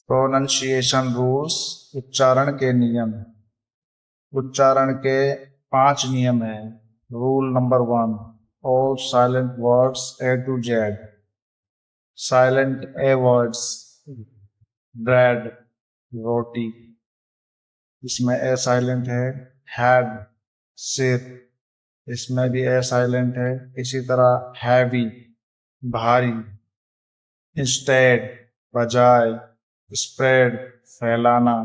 Pronunciation rules, उच्चारण के नियम। उच्चारण के 5 नियम हैं। Rule number 1, all silent words A to Z. Silent A words, bread, रोटी, इसमें ए साइलेंट है। हैड, सिर, इसमें भी ए साइलेंट है। इसी तरह हैवी, भारी। इंस्टेड, बजाय। स्प्रेड, फैलाना।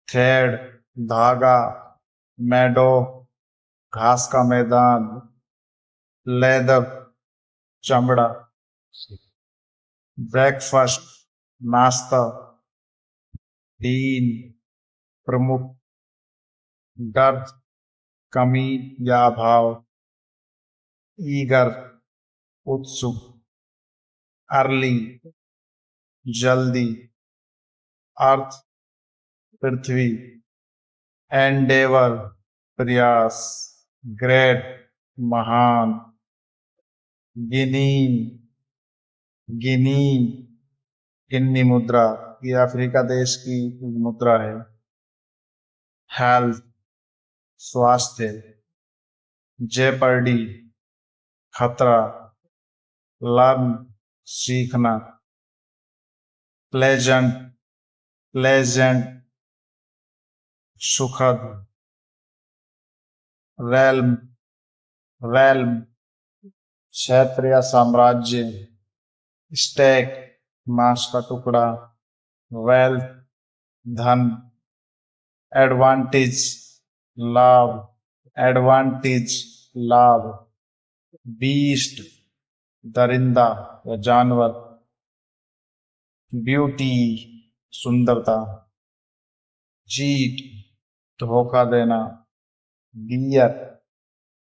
थ्रेड, धागा। मैडो, घास का मैदान। लेदर, चमड़ा। ब्रेकफास्ट, नाश्ता। डीन, प्रमुख। दर्द, कमी या अभाव। ईगर, उत्सुक। अर्ली, जल्दी। अर्थ, पृथ्वी। एंडेवर, प्रयास। ग्रेट, महान। गिनी, गिनी, गिन्नी मुद्रा, ये अफ्रीका देश की मुद्रा है। हेल्थ, स्वास्थ्य। जेपर्डी, खतरा। लर्न, सीखना। प्लेजेंट, प्लेजेंट, सुखद। रेल्म, रेल्म, क्षेत्र या साम्राज्य। स्टेक, मांस का टुकड़ा। वेल्थ, धन। एडवांटेज, लाभ। एडवांटेज, लाभ। बीस्ट, दरिंदा या जानवर। ब्यूटी, सुंदरता। चीट, धोखा देना। डियर,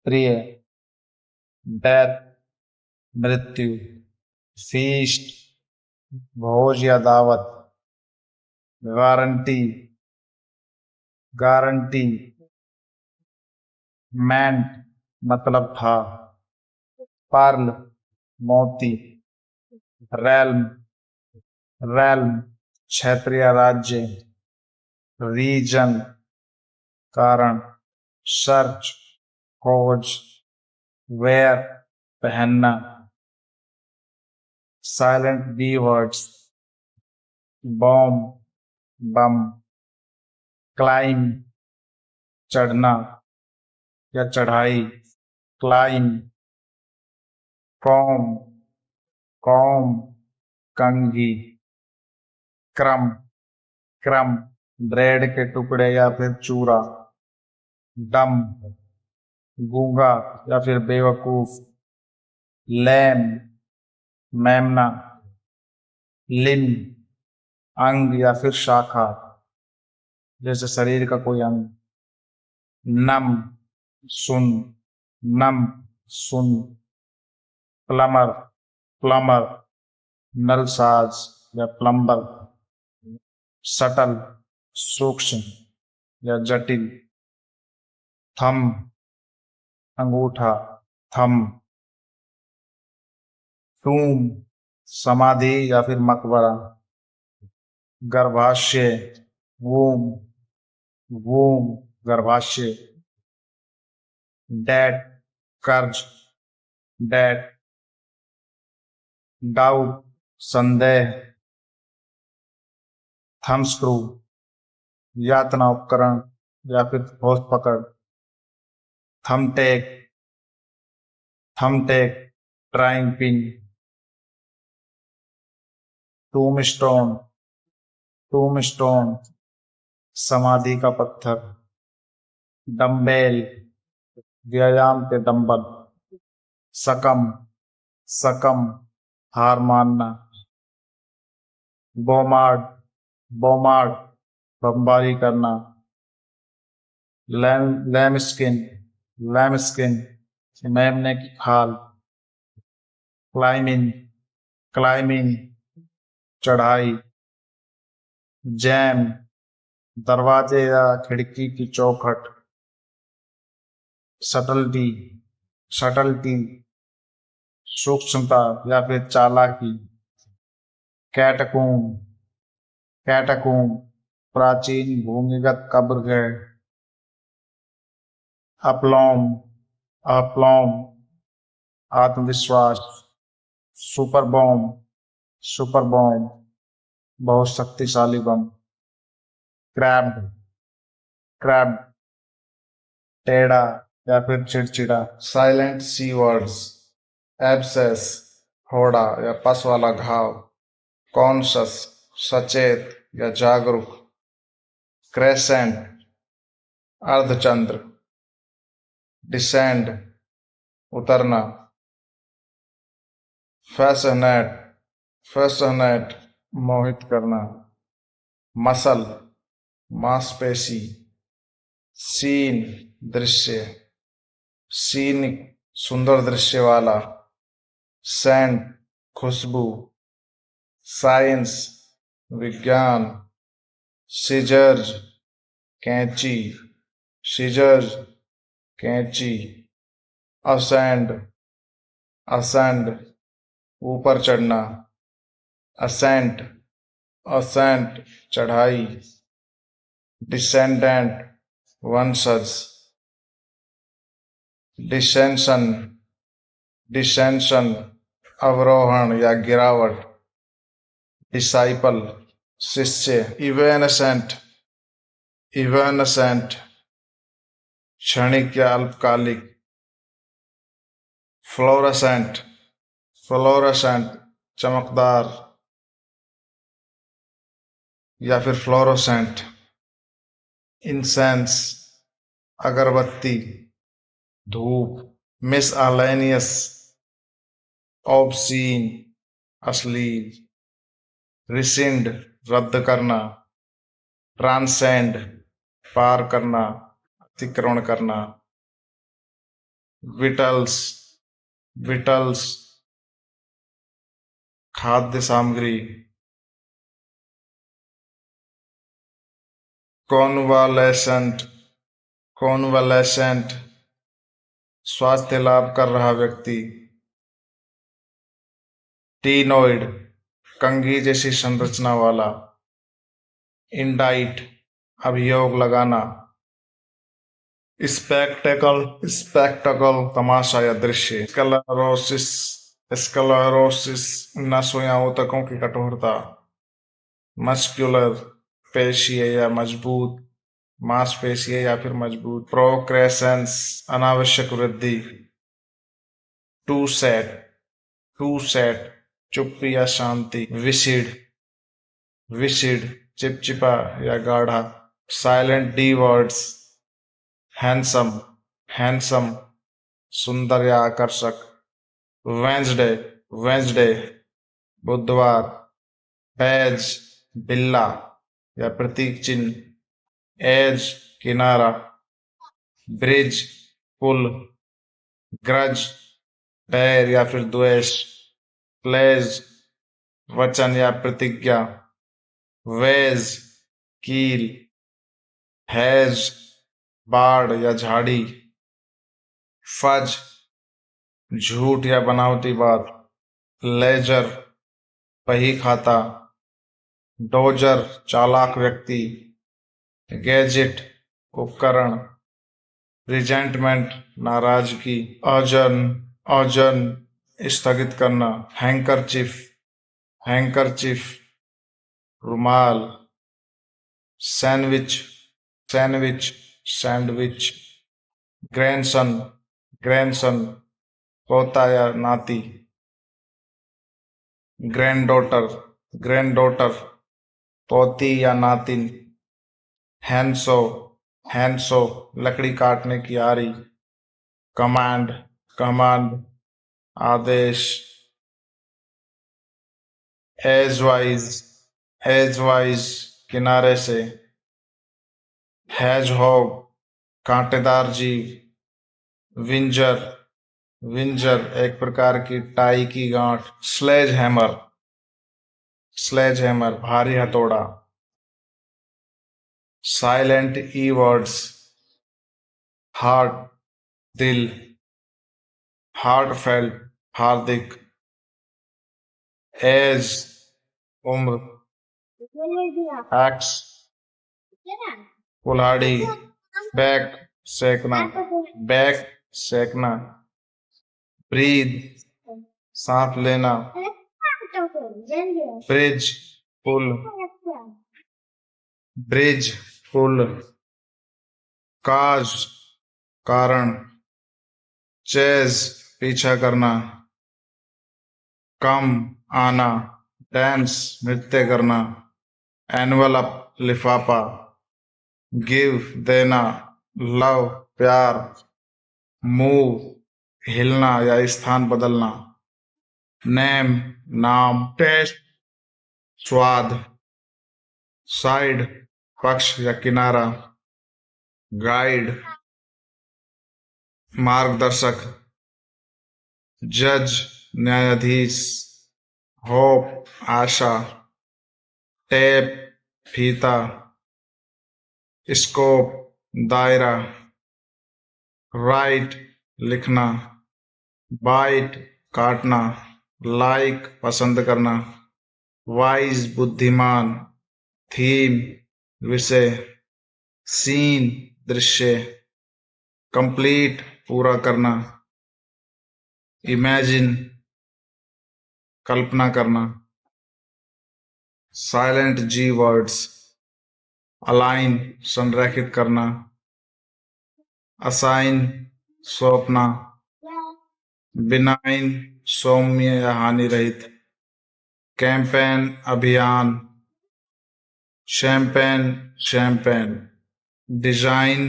प्रिय। डेथ, मृत्यु। फीस्ट, भोज या दावत। Guarantee, guarantee. मैंट, मतलब था। पर्ल, मोती। रेल्म, रेल्म, क्षेत्र या राज्य। रीजन, कारण। सर्च, खोज। वेयर, पहनना। साइलेंट बी वर्ड्स, बॉम्ब, बम। क्लाइम, चढ़ना या चढ़ाई। क्लाइम। कॉम, कॉम, कंघी। क्रम, क्रम, ब्रेड के टुकड़े या फिर चूरा। डम, गूंगा या फिर बेवकूफ। लैम, मेमना। लिन, अंग या फिर शाखा, जैसे शरीर का कोई अंग। नम, सुन, नम, सुन। प्लमर, प्लमर, नलसाज या प्लम्बर। सटल, सूक्ष्म या जटिल। थम, अंगूठा, थम। टूम, समाधि या फिर मकबरा। गर्भाशय, वूम, वूम, गर्भाशय। डेट, कर्ज, डेट। डाउट, संदेह। थम स्क्रू, यातना उपकरण या फिर ठोस पकड़। थमटेक, थमटेक, ट्राइंग पिन। टूमस्टोन, टूमस्टोन, समाधि का पत्थर। डम्बेल, व्यायाम के डंबल। सकम, सकम, हार मानना। बोमार्ड, बोमार्ड, बमबारी करना। लैमस्किन, लैमस्किन, मेमने की खाल। क्लाइमिंग, क्लाइमिंग, चढ़ाई। जैम, दरवाजे या खिड़की की चौखट। सटल्टी, सटल्टी, सूक्ष्मता या फिर चालाकी। कैटकूम, कैटाकोम्ब प्राचीन भूमिगत कब्रगृह। अपलॉम अपलॉम आत्मविश्वास। सुपर बॉम्ब सुपर बॉम्ब बहुत शक्तिशाली बम। क्रैब क्रैब टेढ़ा या फिर चिड़चिड़ा। साइलेंट सी वर्ड्स। एब्सेस फोड़ा या पस वाला घाव। कॉन्शस सचेत या जागरूक। क्रेसेंट अर्धचंद्र। डिसेंड उतरना। फैसनेट फैसनेट मोहित करना। मसल मांसपेशी। सीन दृश्य। सीनिक सुंदर दृश्य वाला। सेंट खुशबू। साइंस विज्ञान। सीजर्स कैंची। सीजर्स कैंची। असेंड असेंड ऊपर चढ़ना। असेंट असेंट चढ़ाई। डिसेंडेंट वंशज। डिसेंशन डिसेंशन अवरोहण या गिरावट। डिसाइपल शिष्य। इवेनेसेंट इवेनेसेंट क्षणिक या अल्पकालिक। फ्लोरेसेंट फ्लोरेसेंट चमकदार या फिर फ्लोरोसेंट। इंसेंस अगरबत्ती धूप। मिसअलेनियस ऑब्सीन अश्लील। रिसिंड रद्द करना। ट्रांसेंड पार करना अतिक्रमण करना। विटल्स विटल्स खाद्य सामग्री। कॉन्वालेसेंट कॉन्वालेसेंट स्वास्थ्य लाभ कर रहा व्यक्ति। टीनोइड कंघी जैसी संरचना वाला। इंडाइट अभियोग लगाना। स्पेक्टेकल स्पेक्टेकल तमाशा या दृश्य। स्क्लेरोसिस स्क्लेरोसिस नसों या ऊतकों की कठोरता। मस्कुलर पेशीय या मजबूत मांसपेशीय या फिर मजबूत। प्रोक्रेसेंस अनावश्यक वृद्धि। टू सेट चुप्पी या शांति। विसिड चिपचिपा या गाढ़ा। Silent D words. हैंडसम सुंदर या आकर्षक। वेंसडे बुधवार। बैज बिल्ला या प्रतीक चिन्ह। एज किनारा। ब्रिज पुल। ग्रज बैर या फिर द्वेष। प्लेज वचन या प्रतिज्ञा। वेज कील। हैज बाढ़ या झाड़ी। फज झूठ या बनावटी बात। लेजर बही खाता। डोजर चालाक व्यक्ति। गैजेट उपकरण। रिजेंटमेंट नाराजगी। अर्जन स्थगित करना। हैंकरचिफ रुमाल। सैंडविच। ग्रैंडसन पोता या नाती। ग्रैंडडॉटर पोती या नातिन। हैंडसो लकड़ी काटने की आरी। कमांड आदेश। एजवाइज किनारे से। हैजहॉग कांटेदार जीव। विंजर एक प्रकार की टाई की गांठ। स्लेज हैमर भारी हथौड़ा। साइलेंट ई वर्ड्स। हार्ट दिल। हार्टफेल्ट हार्दिक। एज उम्र। एक्स कुल्हाड़ी, बैक सेकना, बैक सेकना, ब्रीद सांस लेना, ब्रिज पुल, ब्रिज पुल, काज कारण, चेज पीछा करना, कम आना, डांस नृत्य करना, एनवलप लिफाफा, गिव देना, लव प्यार, मूव हिलना या स्थान बदलना, नेम नाम, टेस्ट स्वाद, साइड पक्ष या किनारा, गाइड मार्गदर्शक, जज न्यायाधीश, होप आशा, टेप फीता, स्कोप दायरा, राइट लिखना, बाइट काटना, लाइक पसंद करना, वाइज बुद्धिमान, थीम विषय, सीन दृश्य, कंप्लीट पूरा करना, इमेजिन कल्पना करना, साइलेंट जी वर्ड्स, अलाइन संरेखित करना, असाइन सौंपना, बिनाइन सौम्य या हानि रहित, कैंपेन अभियान, शैंपेन शैंपेन, डिजाइन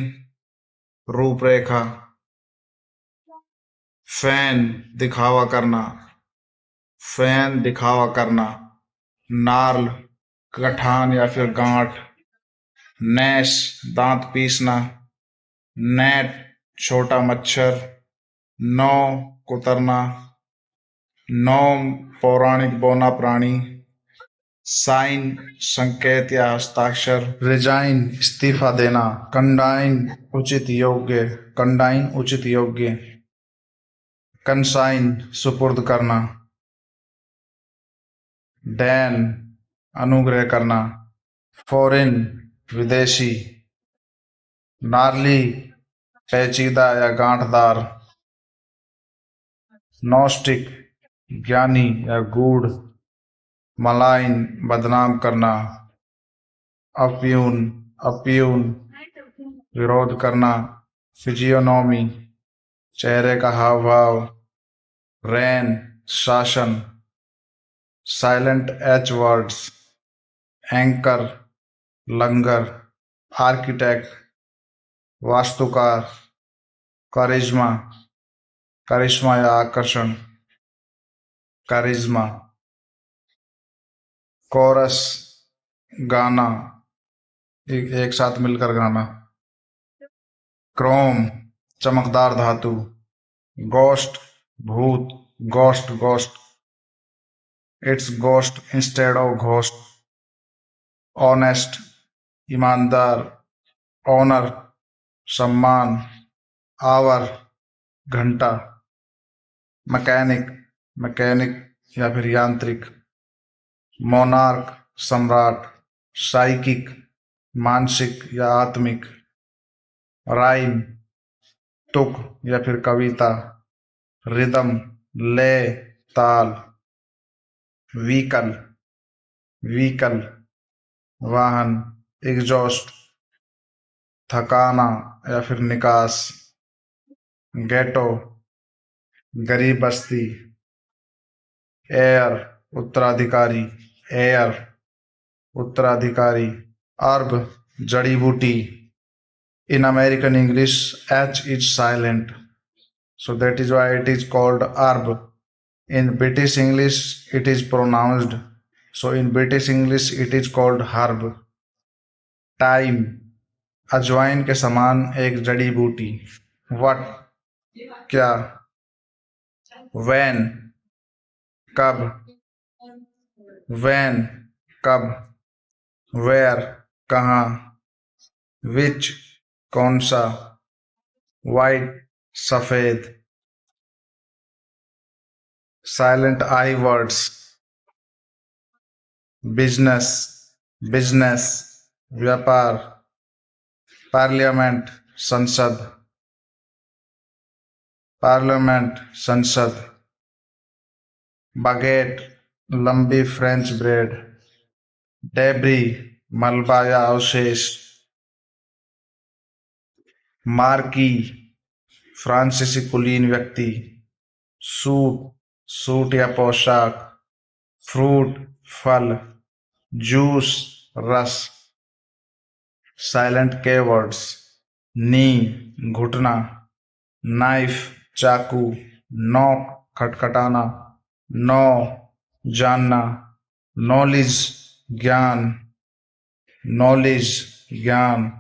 रूपरेखा, फैन दिखावा करना, फैन दिखावा करना, नार्ल गठान या फिर गांठ, नैश दांत पीसना, नेट छोटा मच्छर, नौ कुतरना, नौम पौराणिक बौना प्राणी, साइन संकेत या हस्ताक्षर, रिजाइन इस्तीफा देना, कंडाइन उचित योग्य, कंडाइन उचित योग्य, कंसाइन सुपुर्द करना, डैन अनुग्रह करना, फॉरेन विदेशी, नार्ली पेचीदा या गांठदार, नॉस्टिक ज्ञानी या गूढ़, मलाइन बदनाम करना, अप्यून अप्यून विरोध करना, फिजियोनॉमी चेहरे का हाव भाव, रैन शासन, साइलेंट एच वर्ड्स, एंकर लंगर, आर्किटेक्ट वास्तुकार, करिश्मा करिश्मा या आकर्षण, करिश्मा, कोरस गाना एक साथ मिलकर गाना, क्रोम चमकदार धातु, गोस्ट भूत, ghost ghost, it's ghost instead of ghost, honest ईमानदार, ऑनर सम्मान, आवर घंटा, मैकेनिक मैकेनिक या फिर यांत्रिक, मोनार्क सम्राट, साइकिक मानसिक या आत्मिक, राइम तुक या फिर कविता, रिदम लय ताल, व्हीकल व्हीकल वाहन, एग्जॉस्ट थकाना या फिर निकास, गेटो गरीब बस्ती, एयर उत्तराधिकारी, एयर उत्तराधिकारी, अर्ब जड़ी बूटी, in American English H is silent, so that is why it is called herb. In British English it is pronounced, so in British English it is called herb. Time अजवाइन के समान एक जड़ी बूटी, what क्या, when कब, when कब, where कहाँ, which कौन सा, white सफेद, साइलेंट आई वर्ड्स, बिजनेस बिजनेस व्यापार, पार्लियामेंट संसद, पार्लियामेंट संसद, बागेट लंबी फ्रेंच ब्रेड, डेब्री मलबा या अवशेष, मार्की फ्रांसीसी कुलीन व्यक्ति, सूट सूट या पोशाक, फ्रूट फल, जूस रस, साइलेंट के वर्ड्स, नी घुटना, नाइफ चाकू, नॉक खटखटाना, नो जानना, नॉलेज ज्ञान, नॉलेज ज्ञान,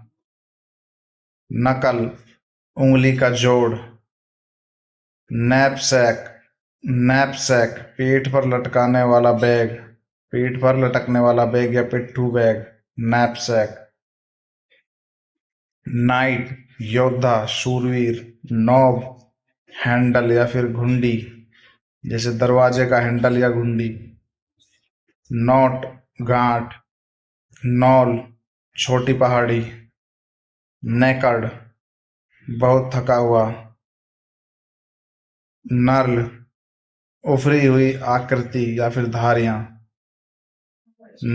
नकल उंगली का जोड़, नैपसैक नैपसैक पीठ पर लटकाने वाला बैग, पीठ पर लटकने वाला बैग या पिट्ठू बैग, नैपसैक, नाइट योद्धा शूरवीर, नॉब हैंडल या फिर घुंडी, जैसे दरवाजे का हैंडल या घुंडी, नोट गांठ, नौल छोटी पहाड़ी, नेकड बहुत थका हुआ, नर्ल उभरी हुई आकृति या फिर धारियां,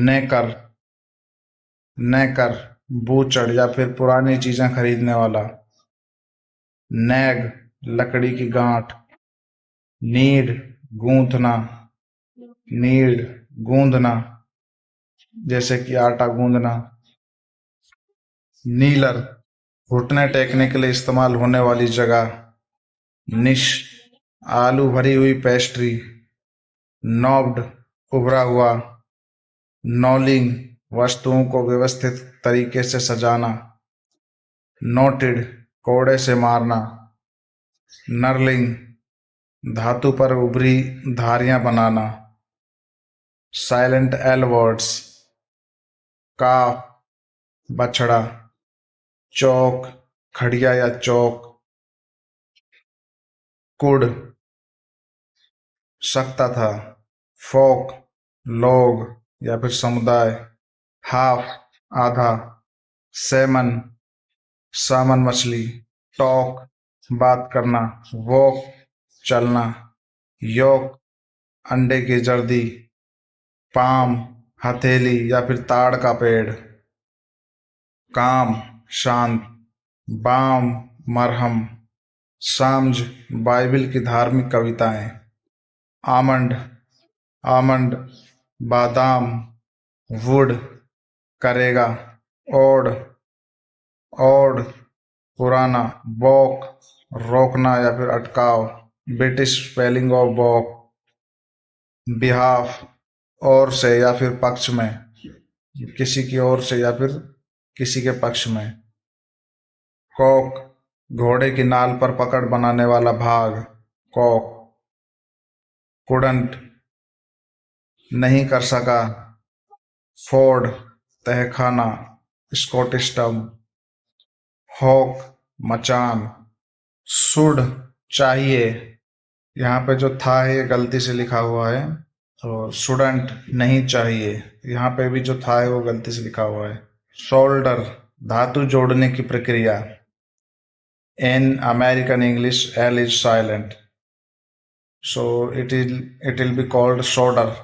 नेकर नेकर बूचड़ या फिर पुरानी चीजें खरीदने वाला, नैग लकड़ी की गांठ, नीड गूंथना, नीड गूंदना जैसे कि आटा गूंदना, नीलर घुटने टेकने के लिए इस्तेमाल होने वाली जगह, निश आलू भरी हुई पेस्ट्री, नॉब्ड उभरा हुआ, नॉलिंग वस्तुओं को व्यवस्थित तरीके से सजाना, नोटेड कोड़े से मारना, नर्लिंग धातु पर उभरी धारियां बनाना, साइलेंट एल वर्ड्स, काफ बछड़ा, चौक खड़िया या चौक, कुड सकता था, फोक लोग या फिर समुदाय, हाफ आधा, सैमन सामन मछली, टॉक बात करना, वॉक चलना, योक अंडे की जर्दी, पाम हथेली या फिर ताड़ का पेड़, काम शांत, बाम मरहम, सामझ बाइबिल की धार्मिक कविताएं, आमंड आमंड बादाम, वुड करेगा, ओड ओड पुराना, बॉक रोकना या फिर अटकाव, ब्रिटिश स्पेलिंग ऑफ बॉक, बिहाफ और से या फिर पक्ष में, किसी की ओर से या फिर किसी के पक्ष में, कॉक घोड़े की नाल पर पकड़ बनाने वाला भाग, कॉक, कुडंट नहीं कर सका, फोर्ड तहखाना, स्कॉटिश टर्म, हॉक मचान, शुड चाहिए, यहाँ पे जो था है ये गलती से लिखा हुआ है, तो शुडंट नहीं चाहिए, यहाँ पे भी जो था है वो गलती से लिखा हुआ है, शोल्डर धातु जोड़ने की प्रक्रिया, in American English L is silent, so it will be called solder.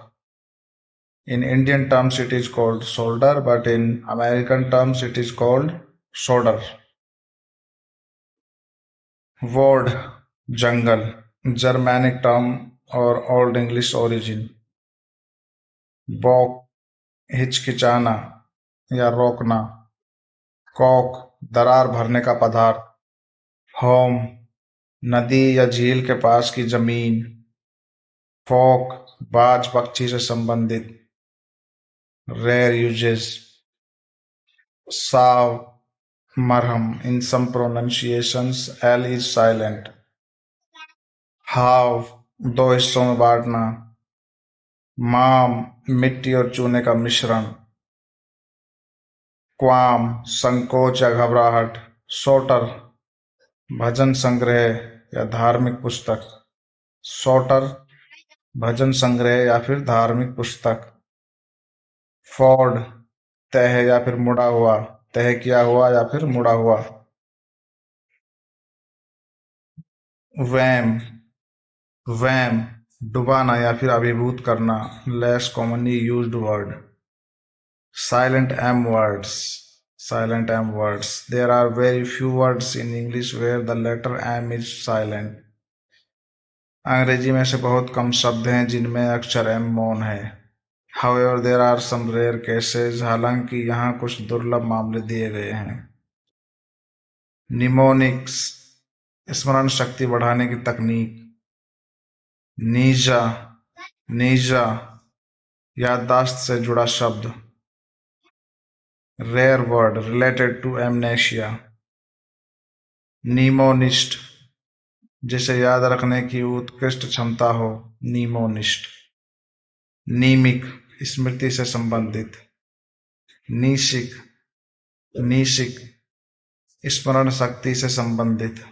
In Indian terms it is called solder, but in American terms it is called solder. Word jungle, Germanic term or Old English origin. Balk हिचकिचाना या रोकना, Kock दरार भरने का पदार्थ, home नदी या झील के पास की जमीन, फॉक बाज पक्षी से संबंधित, रेयर यूजेस, साव मरहम, in some pronunciations L is silent, हाव दो हिस्सों में बांटना, माम मिट्टी और चूने का मिश्रण, क्वाम संकोच या घबराहट, सोटर भजन संग्रह या धार्मिक पुस्तक, सोटर भजन संग्रह या फिर धार्मिक पुस्तक, फोर्ड तह या फिर मुड़ा हुआ, तह किया हुआ या फिर मुड़ा हुआ। वैम, वैम डुबाना या फिर अभिभूत करना, less commonly used word. Silent M words. Silent M words. There are very few words in English where the letter M is silent. अंग्रेजी में से बहुत कम शब्द हैं जिनमें अक्षर M मौन है। However, there are some rare cases. हालांकि यहाँ कुछ दुर्लभ मामले दिए गए हैं। निमोनिक्स, स्मरण शक्ति बढ़ाने की तकनीक। नीजा, नीजा याददाश्त से जुड़ा शब्द। Rare word related to amnesia. Mnemonist, जिसे याद रखने की उत्कृष्ट क्षमता हो, नीमोनिस्ट। नीमिक, स्मृति से संबंधित। नीसिक, नीसिक स्मरण शक्ति से संबंधित।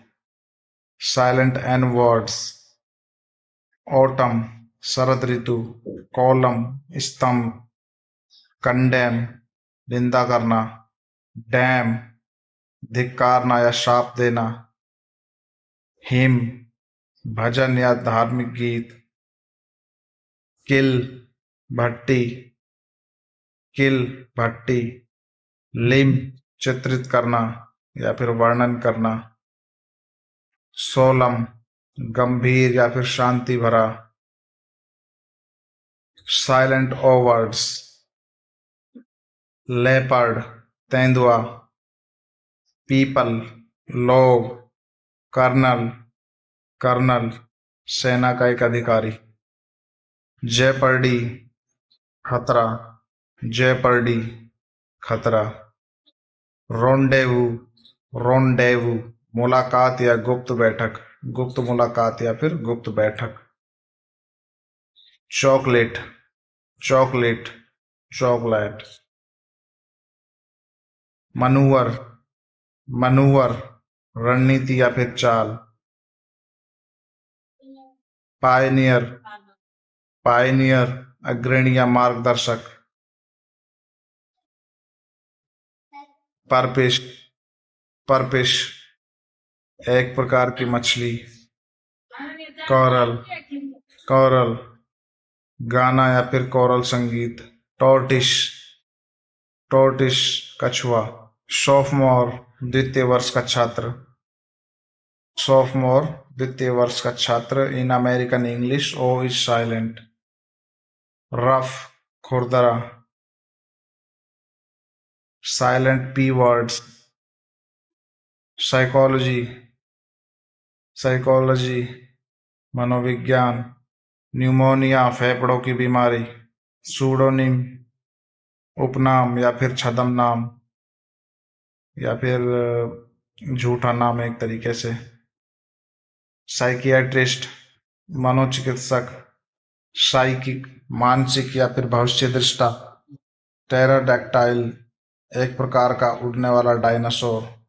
Silent N words. ऑटम, शरद ऋतु। कॉलम, स्तंभ। कंडेम, निंदा करना। डैम, धिक्कारना या शाप देना। हिम, भजन या धार्मिक गीत। किल, भट्टी, किल भट्टी। लिम, चित्रित करना या फिर वर्णन करना। सोलम, गंभीर या फिर शांति भरा। साइलेंट ओ वर्ड्स। लेपर्ड, तेंदुआ। पीपल, लोग। कर्नल, कर्नल सेना का एक अधिकारी। जेपर्डी, खतरा। जेपर्डी, खतरा। रोंडेवू, रोंडेवू मुलाकात या गुप्त बैठक। गुप्त मुलाकात या फिर गुप्त बैठक। Chocolate, chocolate, chocolate. Manoeuvre, manoeuvre रणनीति या फिर चाल। पायनियर, पायनियर अग्रणी या मार्गदर्शक। परपिश, परपिश एक प्रकार की मछली। कोरल, कोरल गाना या फिर कोरल संगीत। टॉर्टिश, टॉर्टिश कछुआ। सोफमोर, द्वितीय वर्ष का छात्र। सोफमोर, द्वितीय वर्ष का छात्र। In American English O is silent. Rough, खुरदरा। Silent P words. Psychology, psychology मनोविज्ञान। न्यूमोनिया, फेफड़ों की बीमारी। सूडोनिम, उपनाम या फिर छद्म नाम या फिर झूठा नाम एक तरीके से। साइकियाट्रिस्ट, मनोचिकित्सक। साइकिक, मानसिक या फिर भविष्य दृष्टा। टेराडैक्टाइल, एक प्रकार का उड़ने वाला डायनासोर।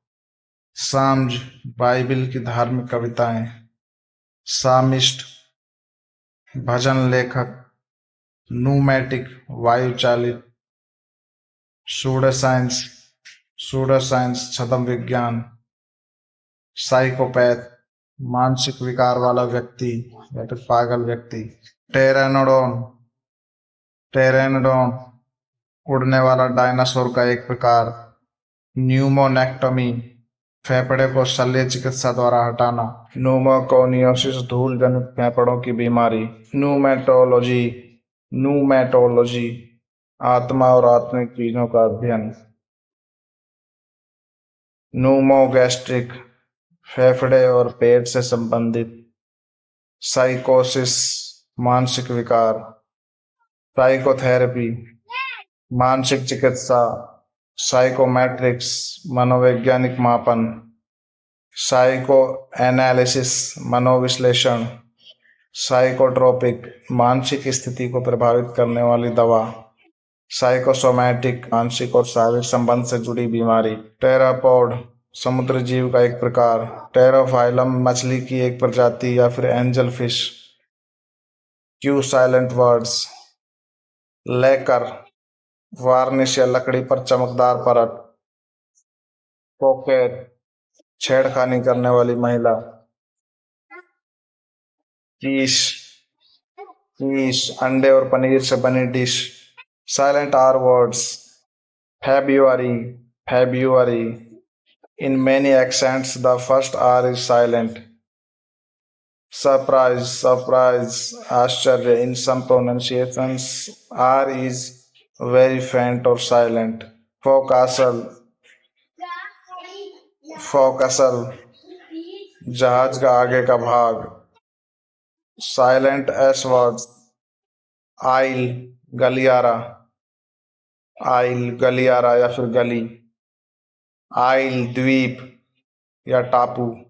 साम्ज, बाइबिल की धार्मिक कविताएं। सामिस्ट, भजन लेखक। न्यूमैटिक, वायु चालित। सूडोसाइंस, सूडोसाइंस छद्म विज्ञान। साइकोपैथ, मानसिक विकार वाला व्यक्ति या फिर पागल व्यक्ति। टेरानोडोन, टेरेनोडोन उड़ने वाला डायनासोर का एक प्रकार। न्यूमोनेक्टोमी, फेफड़े को शल्य चिकित्सा द्वारा हटाना। न्यूमोकोनियोसिस, धूल जनित फेफड़ों की बीमारी। न्यूमेटोलॉजी, न्यूमेटोलॉजी आत्मा और आत्मिक चीजों का अध्ययन। न्यूमोगैस्ट्रिक, फेफड़े और पेट से संबंधित। साइकोसिस, मानसिक विकार। साइकोथेरेपी, मानसिक चिकित्सा। साइकोमेट्रिक्स, मनोवैज्ञानिक मापन। Psycho analysis, मनोविश्लेषण। साइकोट्रोपिक, मानसिक स्थिति को प्रभावित करने वाली दवा। साइकोसोमैटिक, मानसिक और शारीरिक संबंध से जुड़ी बीमारी। टेरापोड, समुद्र जीव का एक प्रकार। टेरोफाइलम, मछली की एक प्रजाति या फिर angel fish. Q silent words. लेकर, वार्निश या लकड़ी पर चमकदार परत। कोकेट, छेड़खानी करने वाली महिला। कीश, कीश अंडे और पनीर से बनी dish. Silent R words. February, February. In many accents, the first R is silent. Surprise, surprise, आश्चर्य. In some pronunciations, R is very faint or silent. Forecastle, forecastle, जहाज का आगे का भाग। Silent S words. आइल, गलियारा, आइल, गलियारा या फिर गली। आइल, द्वीप या टापू।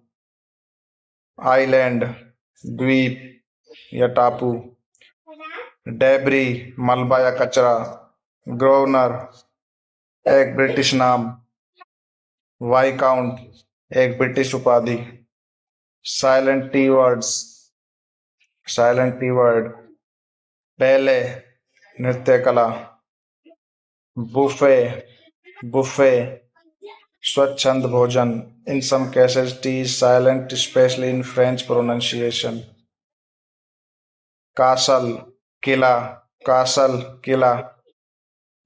आइलैंड, द्वीप या टापू। डेब्री, मलबा या कचरा। ग्रोवनर, एक ब्रिटिश नाम। वाइकाउंट, एक ब्रिटिश उपाधि। Silent tea words, silent T word. Ballet, नृत्य कला। बुफे, बुफे, स्वच्छंद भोजन। In some cases, T is silent, especially in French pronunciation. Castle, Qila, castle, Qila.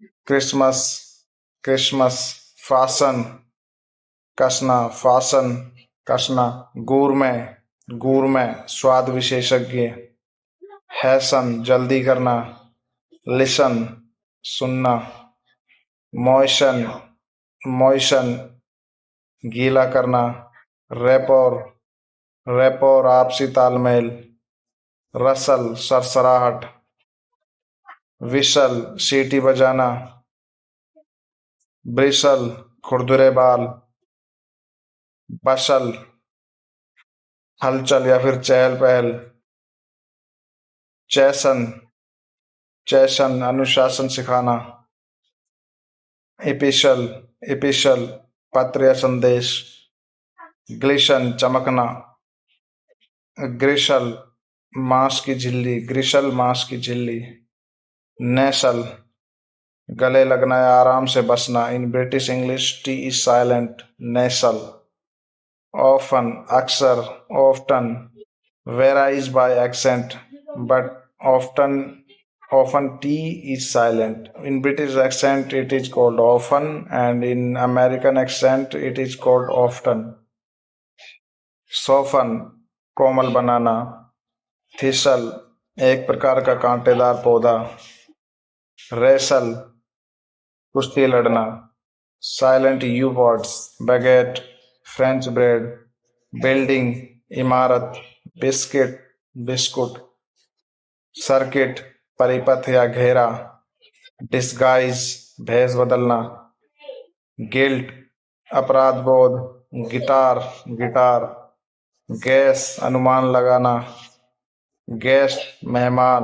Christmas, Christmas. Fasten, कसना, फासन, कसना। गूरमे, गूरमे, स्वाद विशेषज्ञ। हैसन, जल्दी करना। लिसन, सुनना। मॉइशन, मॉइशन, गीला करना। रेपोर, रेपोर, आपसी तालमेल। रसल, सरसराहट। विसल, सीटी बजाना। ब्रिसल, खुरदुरे बाल। बशल, हलचल या फिर चहल पहल। चैसन, चैसन, अनुशासन सिखाना। एपिशल, एपिशल, पत्र या संदेश। ग्लिशन, चमकना। ग्रिशल, मांस की झिल्ली। ग्रिशल, मांस की झिल्ली। नेसल, गले लगना या आराम से बसना। In British English T is silent. Nestle. Often, अक्सर। Often, varies by accent, but often T is silent. In British accent, it is called often, and in American accent, it is called often. Soften, कोमल बनाना। Thistle, एक प्रकार का कांटेदार पौधा। Wrestle, कुश्ती लड़ना। Silent U words. Baguette, French bread. Building, इमारत। बिस्किट, बिस्कुट। सर्किट, परिपथ या घेरा। डिस्गाइज, भेष बदलना। गिल्ट, अपराध बोध। Guitar, guitar. गैस, अनुमान लगाना। गेस्ट, मेहमान।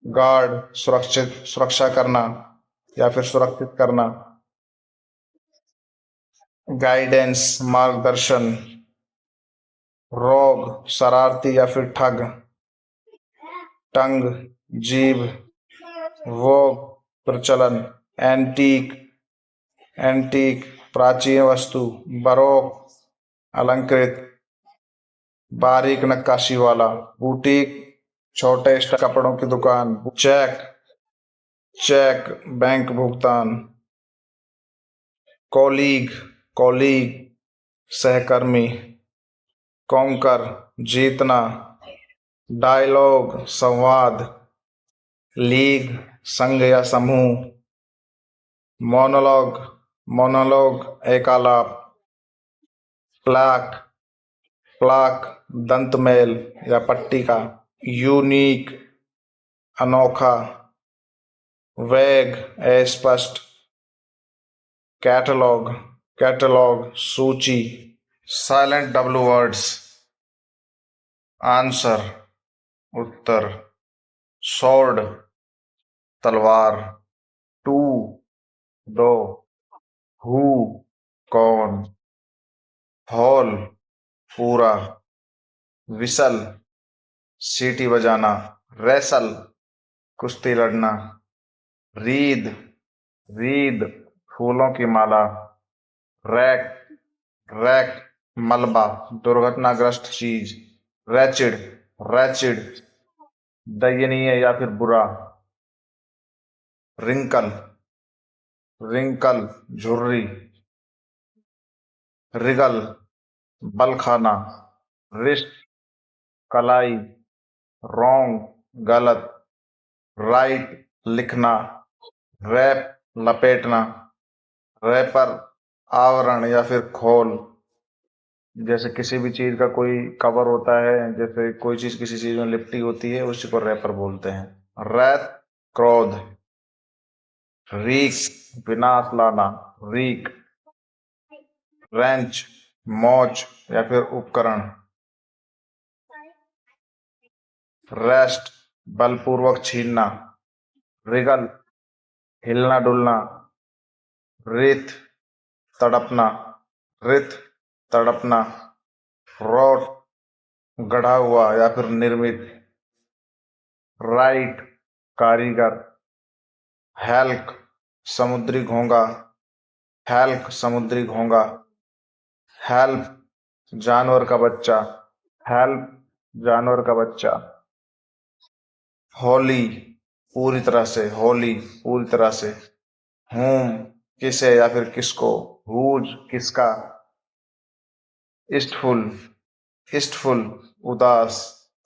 गार्ड, सुरक्षित, सुरक्षा करना या फिर सुरक्षित करना। गाइडेंस, मार्गदर्शन। रोग, शरारती या फिर ठग। टंग, जीभ। वो, प्रचलन। एंटीक, एंटीक, प्राचीन वस्तु। बरोक, अलंकृत। बारीक नक्काशी वाला। बुटीक, छोटे कपड़ों की दुकान। चेक, चेक, बैंक भुगतान। कॉलीग, कॉलीग, सहकर्मी। कॉन्कर, जीतना। डायलॉग, संवाद। लीग, संघ या समूह। मोनोलॉग, मोनोलॉग, एकालाप। प्लाक, प्लाक, दंतमेल या पट्टिका। यूनिक, अनोखा। वैग, अस्पष्ट। कैटलॉग, कैटलॉग, सूची। Silent W words. आंसर, उत्तर। स्वॉर्ड, तलवार। टू, दो। हु, कौन। हॉल, पूरा। विसल, सीटी बजाना। रेसल, कुश्ती लड़ना। रीद, रीद फूलों की माला। रैक, रैक मलबा, दुर्घटनाग्रस्त चीज। रैचिड, रैचिड दयनीय या फिर बुरा। रिंकल, रिंकल झुर्री। रिगल बल खाना। रिस्ट कलाई। रॉन्ग गलत। राइट लिखना। रैप लपेटना। रैपर आवरण या फिर खोल। जैसे किसी भी चीज का कोई कवर होता है, जैसे कोई चीज किसी चीज में लिपटी होती है, उसी को रैपर बोलते हैं। रैत क्रोध। रीक विनाश लाना। रीक। रेंच मोच या फिर उपकरण। रेस्ट बलपूर्वक छीनना। रिगल हिलना डुलना। रिथ तड़पना। रिथ तड़पना। रोट गढ़ा हुआ या फिर निर्मित। राइट कारीगर। हेल्क समुद्री घोंगा। हेल्क समुद्री घोंगा। हेल्प जानवर का बच्चा। हेल्प जानवर का बच्चा। होली पूरी तरह से। होली पूरी तरह से। हूम किसे या फिर किसको। हुज किसका। ईस्टफुल, ईस्टफुल उदास।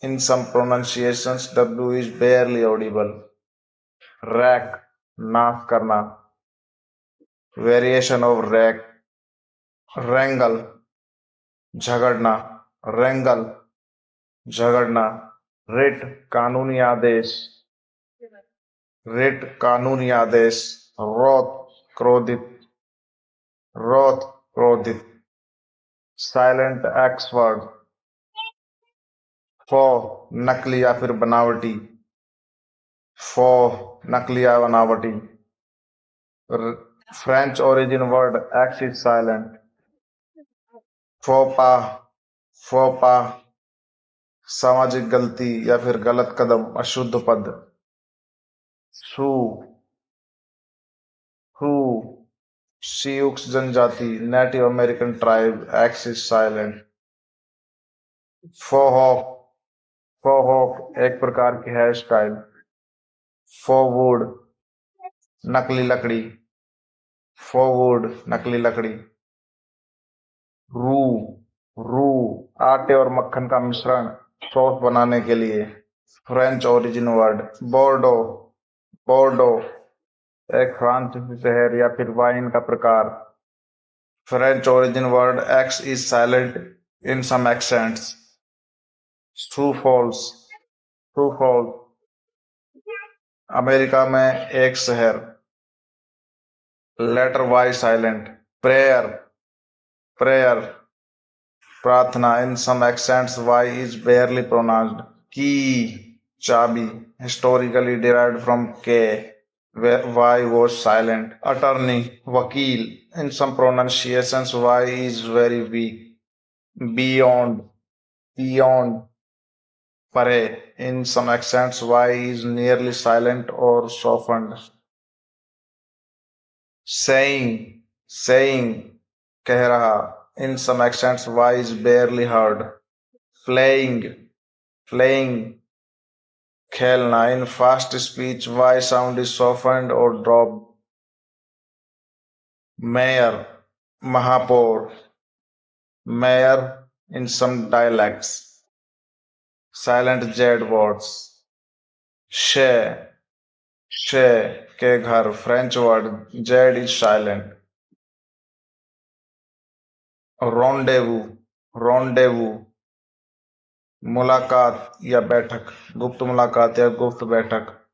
In some pronunciations W is barely audible. Wrack नाश करना। Variation of rack. रेंगल झगड़ना। रेंगल झगड़ना। रिट कानूनी आदेश। रिट कानूनी आदेश। रोत क्रोधित। रोत क्रोधित। Silent x word. फो नकली या फिर बनावटी। फो नकली या बनावटी। French origin word X is silent. फोपा, फोपा सामाजिक गलती या फिर गलत कदम, अशुद्ध पद। सू, हु सियुक्स जनजाति, native American tribe, X is silent. Fauxhawk, fauxhawk एक प्रकार की हेयर स्टाइल। फोवुड नकली लकड़ी। फोवुड नकली लकड़ी। रू, रू आटे और मक्खन का मिश्रण सॉस बनाने के लिए। French origin word. बोर्डो, बोर्डो एक फ्रांसीसी शहर या फिर वाइन का प्रकार। French origin word X is silent in some accents. True falls, true falls America में एक शहर। Letter Y silent. Prayer, prayer प्रार्थना। In some accents Y is barely pronounced. Key चाबी, historically derived from kay, Y was silent। Attorney वकील। In some pronunciations y is very weak। beyond, beyond परे। in some accents y is nearly silent or softened। saying, saying कह रहा। in some accents y is barely heard। playing, playing खेलना। in fast speech y sound is softened or dropped। mayor महापौर। mayor in some dialects। silent z words। share, share के घर। French word z is silent। rendezvous, rendezvous मुलाकात या बैठक, गुप्त मुलाकात या गुप्त बैठक।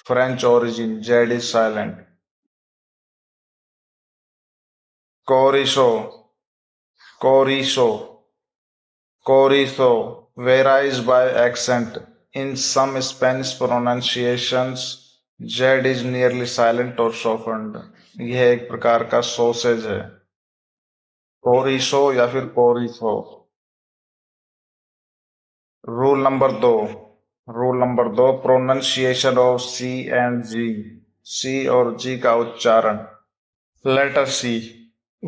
French origin z is silent। कोरिशो, कोरिशो, कोरिशो varies by accent। in some Spanish pronunciations z is nearly silent or softened। यह एक प्रकार का सॉसेज है। कोरिशो या फिर कोरिशो। Rule number 2, rule number 2 pronunciation of C and G। C और जी का उच्चारण। Letter C,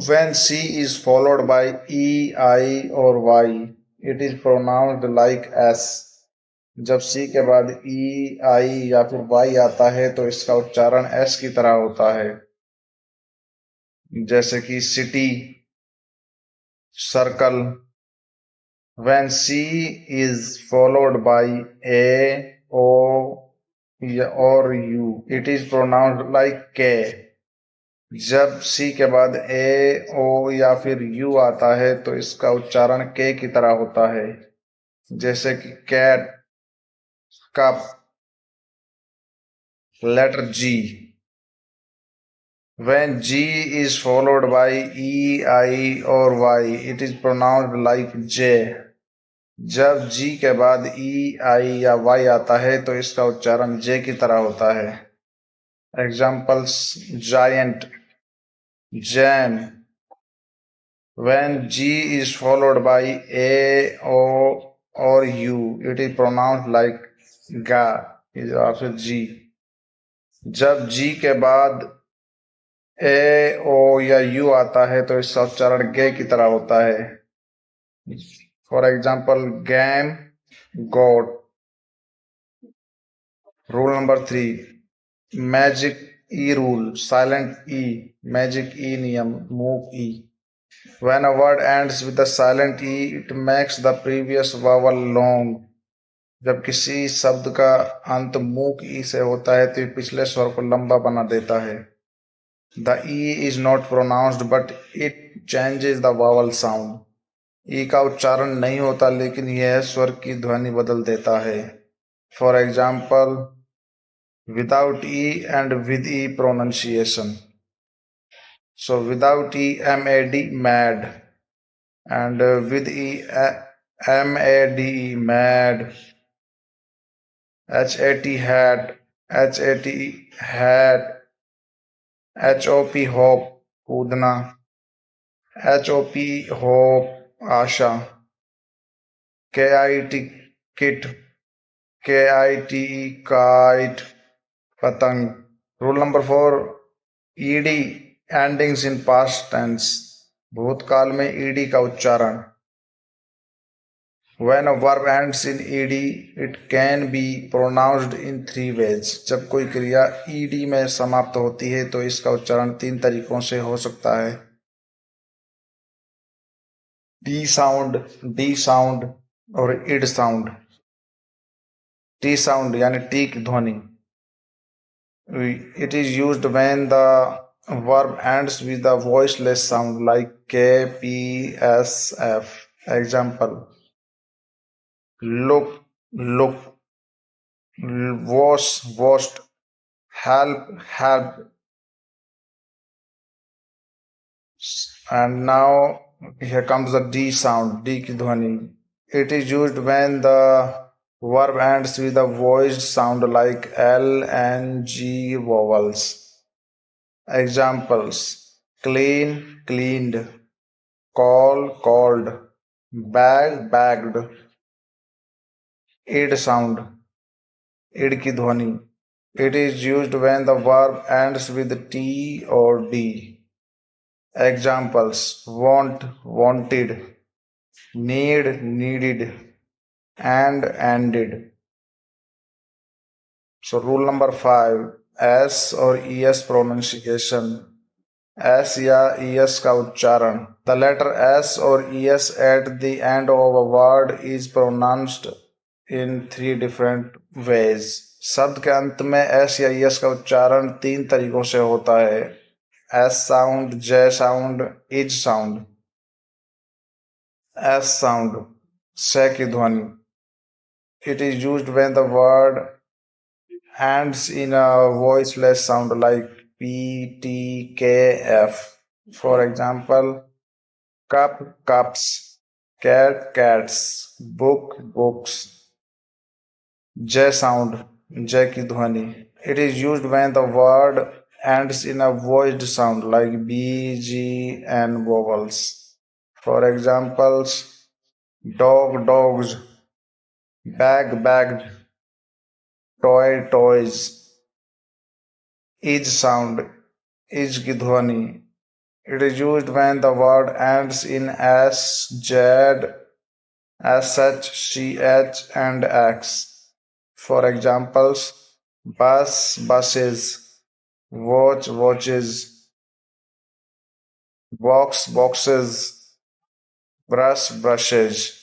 when C is followed by E, I or Y, it is pronounced like S. जब C के बाद E, I या फिर Y आता है तो इसका उच्चारण S की तरह होता है, जैसे कि city, circle. When C is followed by A, O or U, it is pronounced like K. जब सी के बाद ए, ओ या फिर यू आता है तो इसका उच्चारण के की तरह होता है, जैसे कि cat, cup. Letter G, when G is followed by E, I or Y, it is pronounced like J. जब G के बाद E, I या Y आता है तो इसका उच्चारण J की तरह होता है। Examples, giant, jam. When G is followed by A, O or U, it is pronounced like ga, is also G. जब G के बाद A, O या U आता है तो इसका उच्चारण गे की तरह होता है। For example, gem, god. Rule number 3, magic E rule, silent E, magic E नियम, move E. When a word ends with a silent E, it makes the previous vowel long. जब किसी शब्द का अंत मूक ई से होता है तो पिछले स्वर को लंबा बना देता है। The E is not pronounced but it changes the vowel sound. ई का उच्चारण नहीं होता लेकिन यह स्वर की ध्वनि बदल देता है। For example, without E and with E pronunciation. So without E, M-A-D, mad. And with E, M-A-D-E, mad. H-A-T, hat. H-A-T, hat. H-O-P, hope, कूदना. H-O-P, hope, आशा. K-I-T, kit. K-I-T-E, kite, पतंग. Rule number 4, ED, endings in past tense. भूतकाल में ED का उच्चारण। When a verb ends in ed, it can be pronounced in 3 ways. जब कोई क्रिया ed में समाप्त होती है तो इसका उच्चारण 3 तरीकों से हो सकता है। टी साउंड, डी साउंड और इड साउंड। टी साउंड यानी टी की ध्वनि। It is used when the verb ends with a voiceless sound like K, P, S, F. Example, look, look, wash, washed, help, helped. And now here comes the D sound, D की ध्वनि. It is used when the verb ends with a voiced sound like L and G vowels. Examples, clean, cleaned, call, called, bag, bagged. Id sound, id की ध्वनि. It is used when the verb ends with T or D. Examples, want, wanted, need, needed, and ended. So rule number 5, S or ES pronunciation. S या ES का उच्चारण. The letter S or ES at the end of a word is pronounced in 3 different ways. शब्द के अंत में S या ES का उच्चारण 3 तरीकों से होता है. S sound, J sound, H sound. S sound, से की ध्वनि. It is used when the word ends in a voiceless sound like P, T, K, F. For example, cup, cups, cat, cats, book, books. J sound, J की ध्वनि. It is used when the word ends in a voiced sound like B, G, and vowels. For examples, dog, dogs, bag, bagged, toy, toys. Is sound, is की ध्वनि. It is used when the word ends in s, z, sh, ch, and x. For examples, bus, buses, watch, watches, box, boxes, brush, brushes.